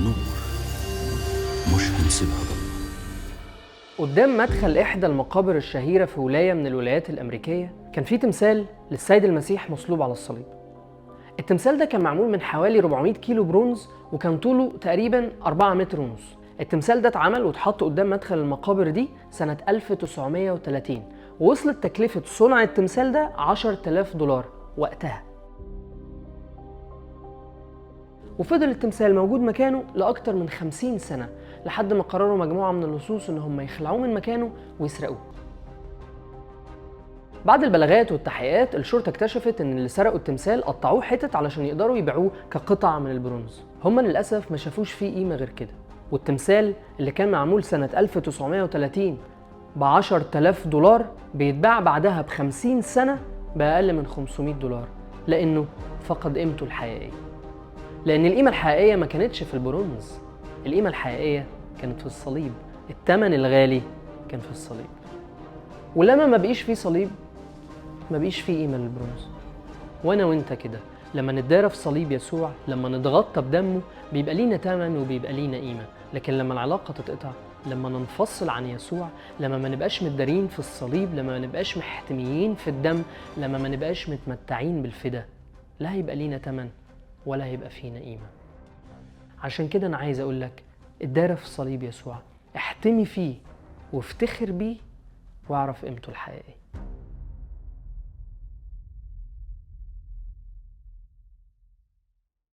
نور، مش هنسيبها ضلمة. قدام مدخل إحدى المقابر الشهيرة في ولاية من الولايات الأمريكية كان في تمثال للسيد المسيح مصلوب على الصليب. التمثال ده كان معمول من حوالي 400 كيلو برونز، وكان طوله تقريبا 4 متر ونص. التمثال ده اتعمل واتحط قدام مدخل المقابر دي سنة 1930، ووصلت تكلفة صنع التمثال ده 10,000 دولار وقتها. وفضل التمثال موجود مكانه لأكتر من 50 سنة لحد ما قرروا مجموعة من اللصوص إن هم يخلعوه من مكانه ويسرقوه. بعد البلاغات والتحقيقات الشرطة اكتشفت إن اللي سرقوا التمثال قطعوه حتت علشان يقدروا يبيعوه كقطع من البرونز. هم للأسف ما شافوش فيه قيمة غير كده، والتمثال اللي كان معمول سنة 1930 ب10,000 دولار بيتباع بعدها ب50 سنة بأقل من 500 دولار، لأنه فقد قيمته الحقيقية. لأن القيمة الحقيقية ما كانتش في البرونز، القيمة الحقيقية كانت في الصليب. الثمن الغالي كان في الصليب، ولما ما بقيش فيه صليب ما بقيش فيه قيمة للبرونز. وانا وانت كده لما نتدارى في صليب يسوع، لما نتغطى بدمه، بيبقى لينا ثمن وبيبقى لينا قيمة. لكن لما العلاقة تتقطع، لما ننفصل عن يسوع، لما ما نبقاش متدارين في الصليب، لما ما نبقاش محتميين في الدم، لما ما نبقاش متمتعين بالفداء، لا هيبقى لينا ثمن ولا هيبقى فينا قيمة. عشان كده انا عايز اقولك اتدارى في صليب يسوع، احتمي فيه وافتخر بيه واعرف قيمته الحقيقية.